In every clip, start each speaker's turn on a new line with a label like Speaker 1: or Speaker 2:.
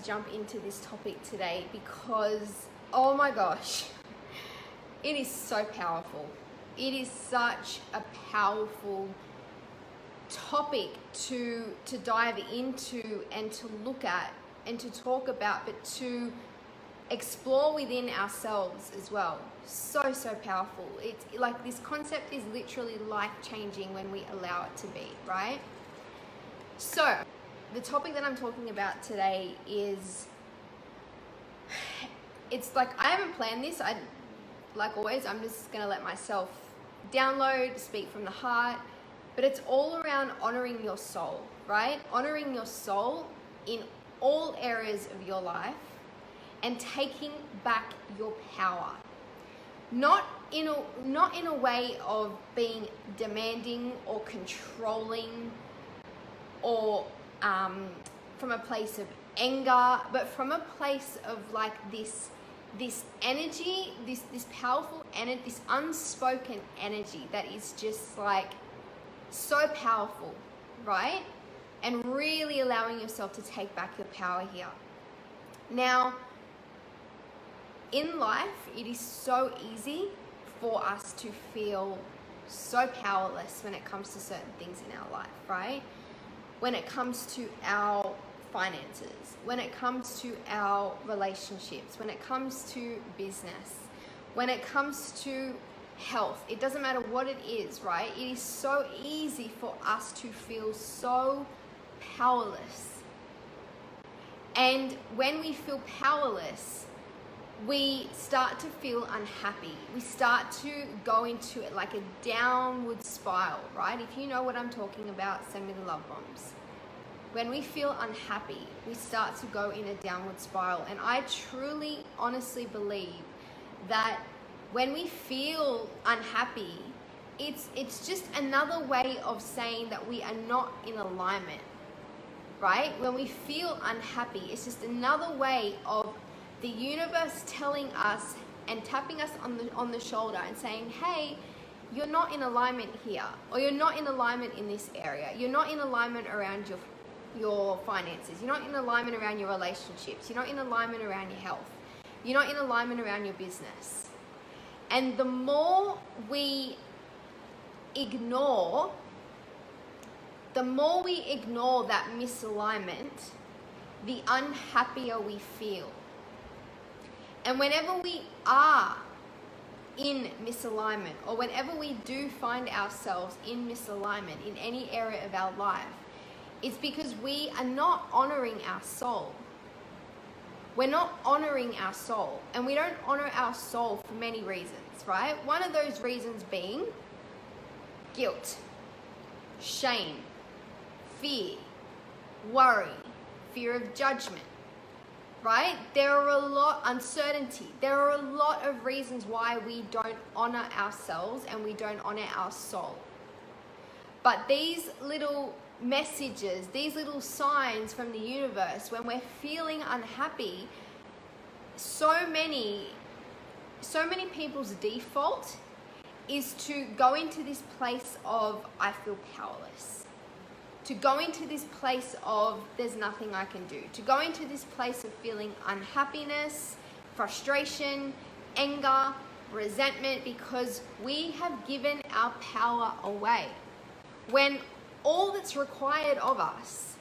Speaker 1: jump into this topic today because, oh my gosh, it is so powerful. It is such a powerful topic to dive into and to look at and to talk about, but to explore within ourselves as well. So powerful. It's like this concept is literally life-changing when we allow it to be, right? So the topic that I'm talking about today is, it's like, I haven't planned this. Like always, I'm just gonna let myself download, speak from the heart, but it's all around honoring your soul, right? Honoring your soul in all areas of your life and taking back your power. Not in a way of being demanding or controlling or from a place of anger, but from a place of like this energy, this powerful energy, this unspoken energy that is just like so powerful, right? And really allowing yourself to take back your power here. Now, in life, it is so easy for us to feel so powerless when it comes to certain things in our life, right? When it comes to our finances, when it comes to our relationships, when it comes to business, when it comes to health, it doesn't matter what it is, right? It is so easy for us to feel so powerless. And when we feel powerless, we start to feel unhappy. We start to go into it like a downward spiral, right? If you know what I'm talking about, send me the love bombs. When we feel unhappy, we start to go in a downward spiral. And I truly, honestly believe that when we feel unhappy, it's just another way of saying that we are not in alignment, right? When we feel unhappy, it's just another way of the universe telling us and tapping us on the shoulder and saying, hey, you're not in alignment here, or you're not in alignment in this area. You're not in alignment around your finances. You're not in alignment around your relationships. You're not in alignment around your health. You're not in alignment around your business. And the more we ignore that misalignment, the unhappier we feel. And whenever we are in misalignment, or whenever we do find ourselves in misalignment in any area of our life, it's because we are not honoring our soul. We're not honoring our soul, and we don't honor our soul for many reasons, right? One of those reasons being guilt, shame, fear, worry, fear of judgment, right? There are a lot of uncertainty. There are a lot of reasons why we don't honor ourselves and we don't honor our soul. But these little messages, these little signs from the universe, when we're feeling unhappy, so many people's default is to go into this place of, I feel powerless. To go into this place of, there's nothing I can do. To go into this place of feeling unhappiness, frustration, anger, resentment, because we have given our power away. When all that's required of us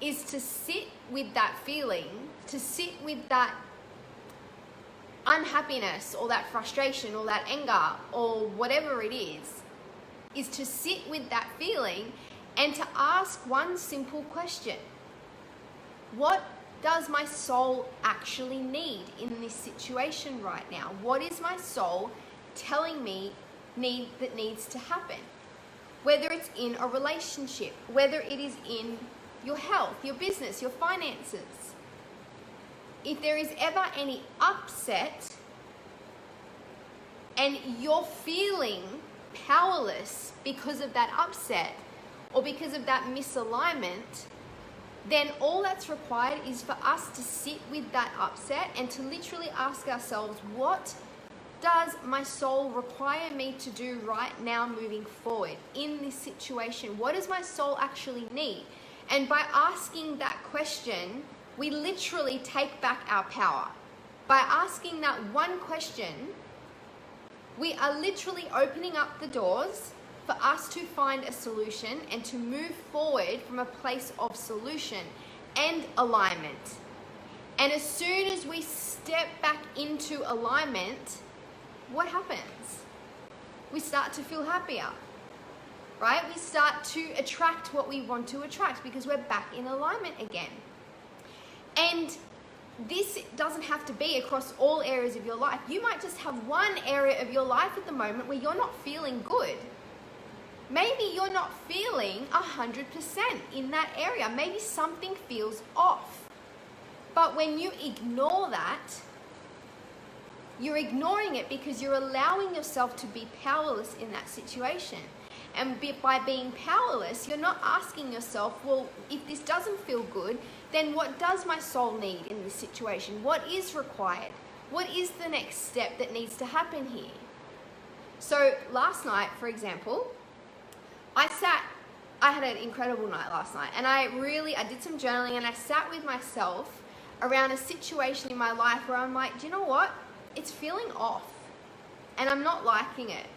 Speaker 1: is to sit with that feeling, to sit with that unhappiness or that frustration or that anger or whatever it is to sit with that feeling and to ask one simple question. What does my soul actually need in this situation right now? What is my soul telling me that needs to happen? Whether it's in a relationship, whether it is in your health, your business, your finances. If there is ever any upset and you're feeling powerless because of that upset or because of that misalignment, then all that's required is for us to sit with that upset and to literally ask ourselves, what does my soul require me to do right now moving forward in this situation? What does my soul actually need? And by asking that question, we literally take back our power. By asking that one question, we are literally opening up the doors for us to find a solution and to move forward from a place of solution and alignment. And as soon as we step back into alignment, what happens? We start to feel happier, right? We start to attract what we want to attract because we're back in alignment again. And this doesn't have to be across all areas of your life. You might just have one area of your life at the moment where you're not feeling good. Maybe you're not feeling 100% in that area. Maybe something feels off. But when you ignore that, you're ignoring it because you're allowing yourself to be powerless in that situation. And by being powerless, you're not asking yourself, well, if this doesn't feel good, then what does my soul need in this situation? What is required? What is the next step that needs to happen here? So last night, for example, I had an incredible night last night, and I did some journaling, and I sat with myself around a situation in my life where I'm like, do you know what? It's feeling off, and I'm not liking it.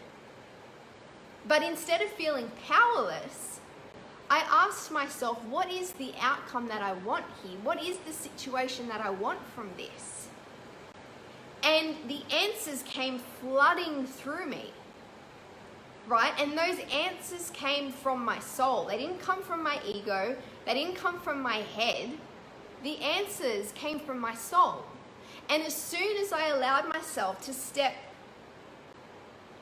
Speaker 1: But instead of feeling powerless, I asked myself, what is the outcome that I want here? What is the situation that I want from this? And the answers came flooding through me, right? And those answers came from my soul. They didn't come from my ego. They didn't come from my head. The answers came from my soul. And as soon as I allowed myself to step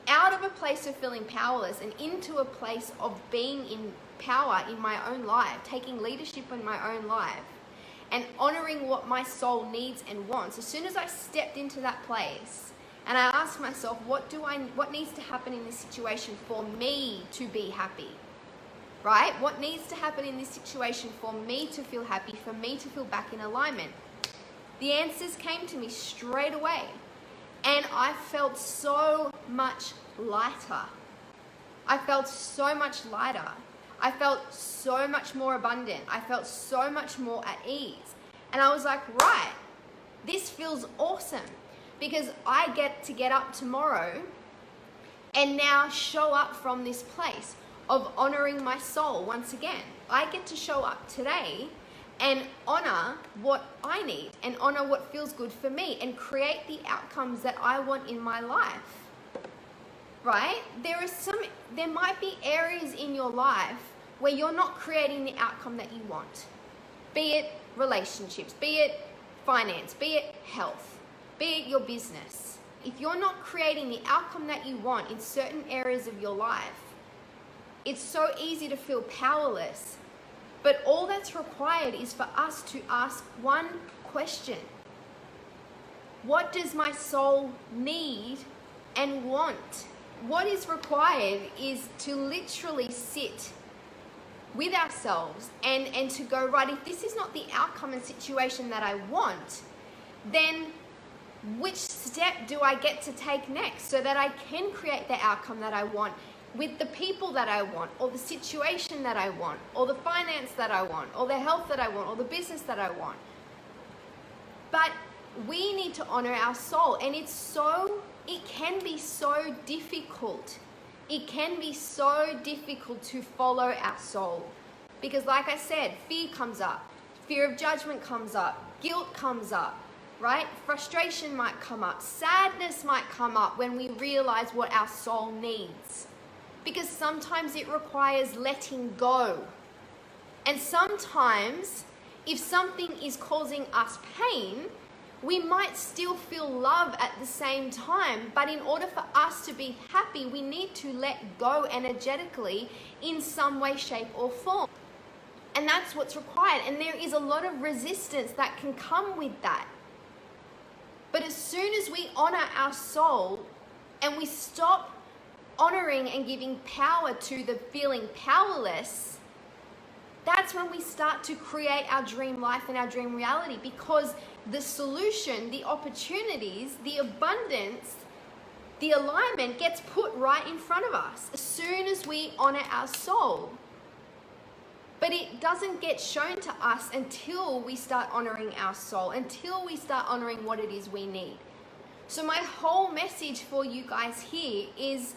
Speaker 1: out of a place of feeling powerless and into a place of being in power in my own life, taking leadership in my own life, and honoring what my soul needs and wants, as soon as I stepped into that place and I asked myself, what needs to happen in this situation for me to be happy? Right? What needs to happen in this situation for me to feel happy, for me to feel back in alignment? The answers came to me straight away. And I felt so much lighter. I felt so much lighter. I felt so much more abundant. I felt so much more at ease. And I was like, right, this feels awesome because I get to get up tomorrow and now show up from this place of honoring my soul once again. I get to show up today and honor what I need and honor what feels good for me and create the outcomes that I want in my life, right? There might be areas in your life where you're not creating the outcome that you want, be it relationships, be it finance, be it health, be it your business. If you're not creating the outcome that you want in certain areas of your life, it's so easy to feel powerless. But all that's required is for us to ask one question. What does my soul need and want? What is required is to literally sit with ourselves and to go, right, if this is not the outcome and situation that I want, then which step do I get to take next so that I can create the outcome that I want with the people that I want, or the situation that I want, or the finance that I want, or the health that I want, or the business that I want. But we need to honor our soul, and it can be so difficult. It can be so difficult to follow our soul. Because like I said, fear comes up, fear of judgment comes up, guilt comes up, right? Frustration might come up, sadness might come up when we realize what our soul needs. Because sometimes it requires letting go. And sometimes, if something is causing us pain, we might still feel love at the same time. But in order for us to be happy, we need to let go energetically in some way, shape, or form. And that's what's required. And there is a lot of resistance that can come with that. But as soon as we honor our soul and we stop honoring and giving power to the feeling powerless, that's when we start to create our dream life and our dream reality, because the solution, the opportunities, the abundance, the alignment gets put right in front of us as soon as we honor our soul. But it doesn't get shown to us until we start honoring our soul, until we start honoring what it is we need. So my whole message for you guys here is,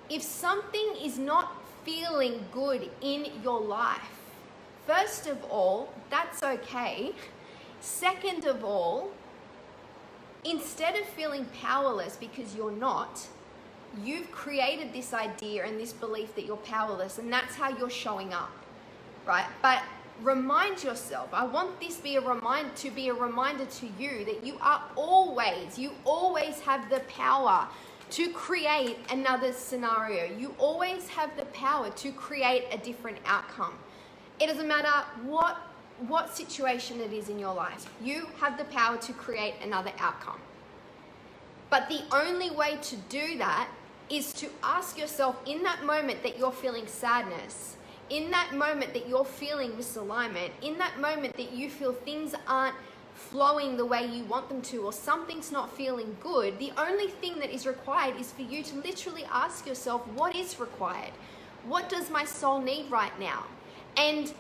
Speaker 1: if something is not feeling good in your life, first of all, that's okay. Second of all, instead of feeling powerless because you're not, you've created this idea and this belief that you're powerless, and that's how you're showing up, right? But remind yourself, I want this to be a reminder to you that you always have the power to create another scenario. You always have the power to create a different outcome. It doesn't matter what situation it is in your life. You have the power to create another outcome. But the only way to do that is to ask yourself, in that moment that you're feeling sadness, in that moment that you're feeling misalignment, in that moment that you feel things aren't flowing the way you want them to, or something's not feeling good, the only thing that is required is for you to literally ask yourself, what is required? What does my soul need right now? And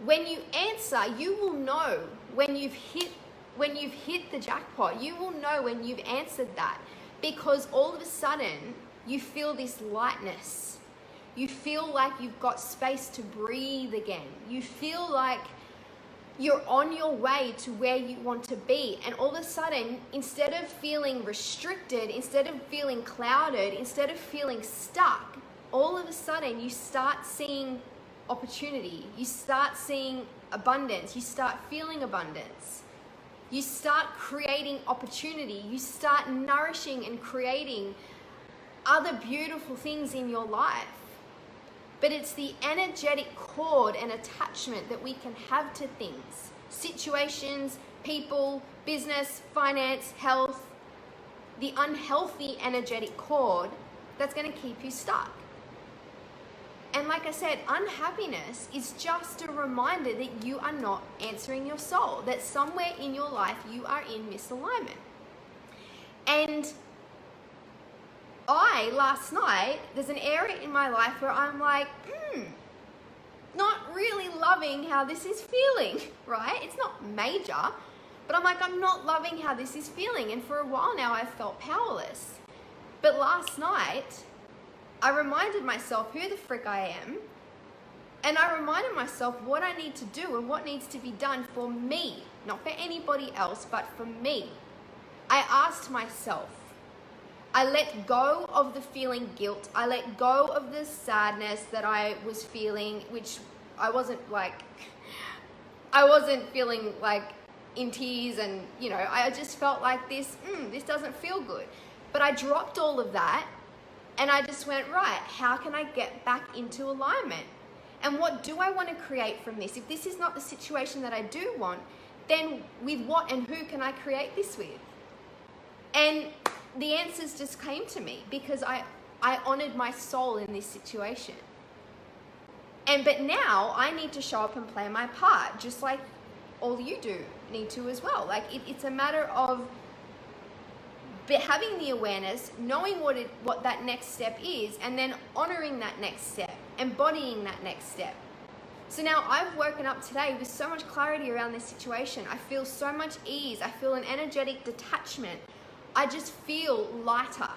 Speaker 1: when you answer, you will know when you've hit the jackpot. You will know when you've answered that, because all of a sudden you feel this lightness. You feel like you've got space to breathe again. You feel like you're on your way to where you want to be. And all of a sudden, instead of feeling restricted, instead of feeling clouded, instead of feeling stuck, all of a sudden you start seeing opportunity. You start seeing abundance. You start feeling abundance. You start creating opportunity. You start nourishing and creating other beautiful things in your life. But it's the energetic cord and attachment that we can have to things, situations, people, business, finance, health, the unhealthy energetic cord that's going to keep you stuck. And like I said, unhappiness is just a reminder that you are not answering your soul, that somewhere in your life you are in misalignment. And last night, there's an area in my life where I'm like, not really loving how this is feeling, right? It's not major, but I'm like, I'm not loving how this is feeling. And for a while now, I've felt powerless. But last night, I reminded myself who the frick I am. And I reminded myself what I need to do and what needs to be done for me, not for anybody else, but for me. I asked myself, I let go of the feeling guilt. I let go of the sadness that I was feeling, which I wasn't feeling like in tears, and I just felt like this doesn't feel good. But I dropped all of that and I just went, right, how can I get back into alignment? And what do I want to create from this? If this is not the situation that I do want, then with what and who can I create this with? And the answers just came to me because I honored my soul in this situation. But now I need to show up and play my part, just like all you do need to as well. Like it's a matter of having the awareness, knowing what that next step is, and then honoring that next step, embodying that next step. So now I've woken up today with so much clarity around this situation. I feel so much ease. I feel an energetic detachment. I just feel lighter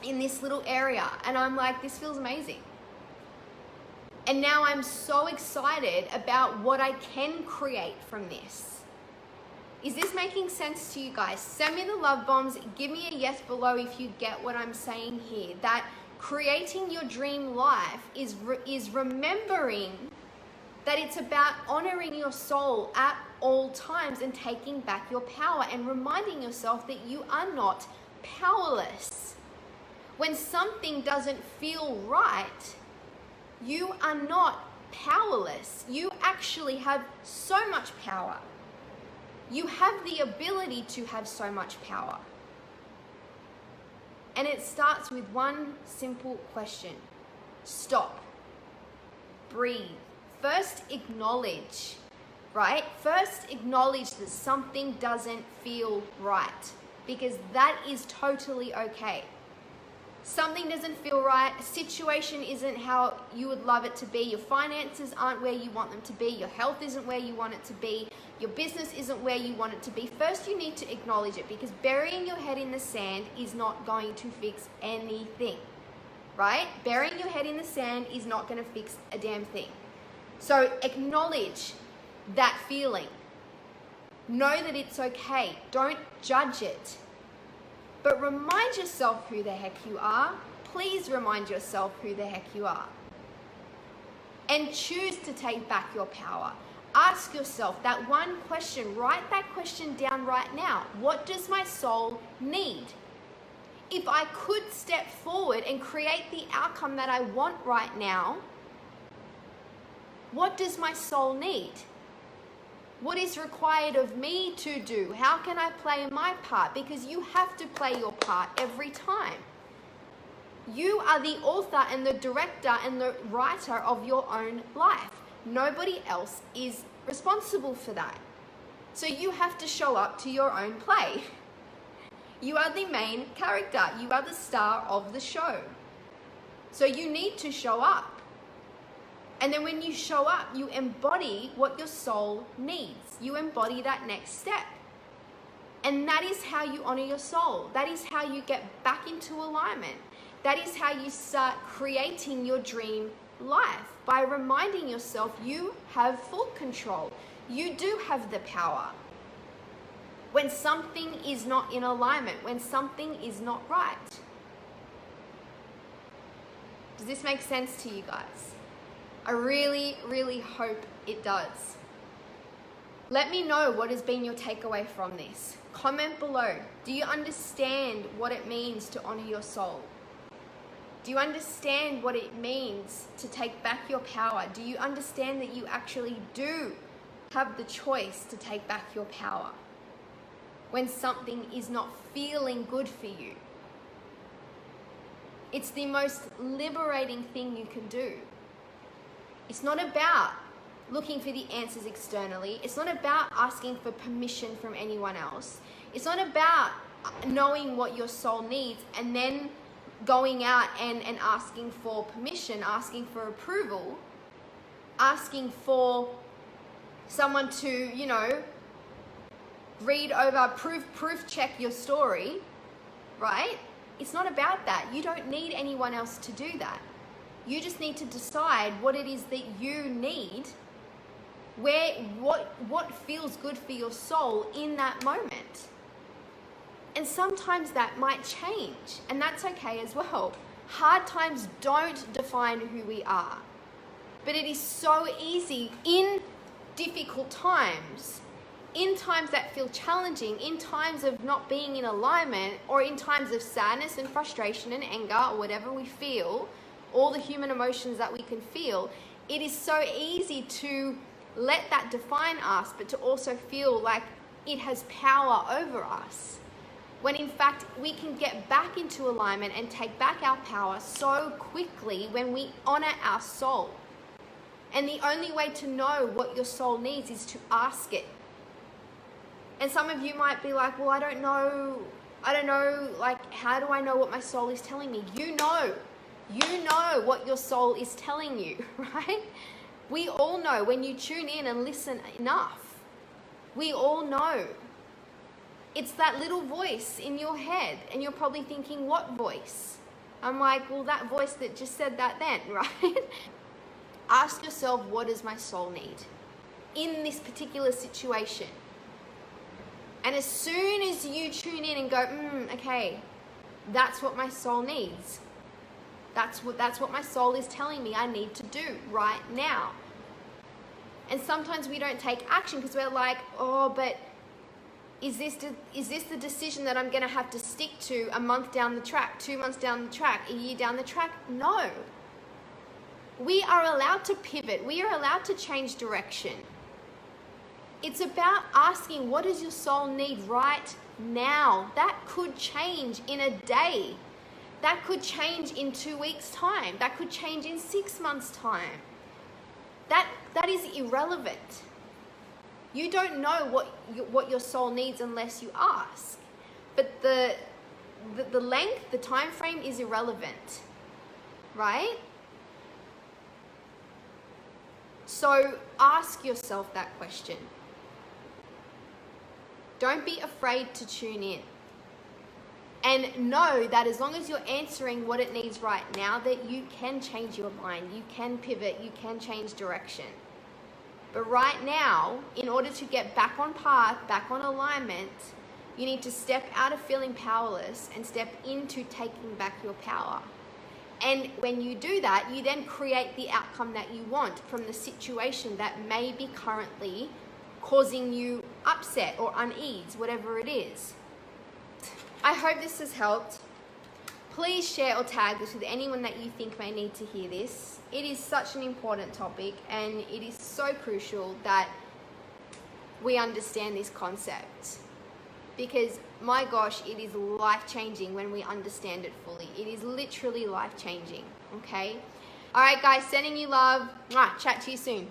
Speaker 1: in this little area. And I'm like, this feels amazing. And now I'm so excited about what I can create from this. Is this making sense to you guys? Send me the love bombs. Give me a yes below if you get what I'm saying here. That creating your dream life is remembering that it's about honoring your soul at all times and taking back your power and reminding yourself that you are not powerless. When something doesn't feel right, you are not powerless. You actually have so much power. You have the ability to have so much power. And it starts with one simple question. Stop. Breathe. First acknowledge, right? First acknowledge that something doesn't feel right, because that is totally okay. something doesn't feel right, a situation isn't how you would love it to be, your finances aren't where you want them to be, your health isn't where you want it to be, your business isn't where you want it to be, first you need to acknowledge it, because burying your head in the sand is not going to fix anything, right? Burying your head in the sand is not going to fix a damn thing. So acknowledge that feeling. Know that it's okay. Don't judge it. But remind yourself who the heck you are. Please remind yourself who the heck you are. And choose to take back your power. Ask yourself that one question. Write that question down right now. What does my soul need? If I could step forward and create the outcome that I want right now, what does my soul need? What is required of me to do? How can I play my part? Because you have to play your part every time. You are the author and the director and the writer of your own life. Nobody else is responsible for that. So you have to show up to your own play. You are the main character. You are the star of the show. So you need to show up. And then when you show up, you embody what your soul needs. You embody that next step. And that is how you honor your soul. That is how you get back into alignment. That is how you start creating your dream life, by reminding yourself you have full control. You do have the power. When something is not in alignment, when something is not right. Does this make sense to you guys? I really, really hope it does. Let me know what has been your takeaway from this. Comment below. Do you understand what it means to honor your soul? Do you understand what it means to take back your power? Do you understand that you actually do have the choice to take back your power when something is not feeling good for you? It's the most liberating thing you can do. It's not about looking for the answers externally. It's not about asking for permission from anyone else. It's not about knowing what your soul needs and then going out and asking for permission, asking for approval, asking for someone to, read over, proof check your story, right? It's not about that. You don't need anyone else to do that. You just need to decide what it is that you need, what feels good for your soul in that moment. And sometimes that might change, and that's okay as well. Hard times don't define who we are, but it is so easy in difficult times, in times that feel challenging, in times of not being in alignment, or in times of sadness and frustration and anger, or whatever we feel, all the human emotions that we can feel, it is so easy to let that define us, but to also feel like it has power over us. When in fact, we can get back into alignment and take back our power so quickly when we honor our soul. And the only way to know what your soul needs is to ask it. And some of you might be like, well, I don't know, like, how do I know what my soul is telling me? You know what your soul is telling you, right? We all know when you tune in and listen enough. We all know. It's that little voice in your head, and you're probably thinking, what voice? I'm like, well, that voice that just said that then, right? Ask yourself, what does my soul need in this particular situation? And as soon as you tune in and go, okay, that's what my soul needs. That's what my soul is telling me I need to do right now. And sometimes we don't take action because we're like, oh, but is this the decision that I'm going to have to stick to a month down the track, 2 months down the track, a year down the track? No. We are allowed to pivot. We are allowed to change direction. It's about asking, what does your soul need right now? That could change in a day. That could change in 2 weeks' time. That could change in 6 months' time. That is irrelevant. You don't know what your soul needs unless you ask. But the the length, the time frame is irrelevant, right? So ask yourself that question. Don't be afraid to tune in. And know that as long as you're answering what it needs right now, that you can change your mind, you can pivot, you can change direction. But right now, in order to get back on path, back on alignment, you need to step out of feeling powerless and step into taking back your power. And when you do that, you then create the outcome that you want from the situation that may be currently causing you upset or unease, whatever it is. I hope this has helped. Please share or tag this with anyone that you think may need to hear this. It is such an important topic, and it is so crucial that we understand this concept. Because, my gosh, it is life-changing when we understand it fully. It is literally life-changing, okay? All right, guys, sending you love. Chat to you soon.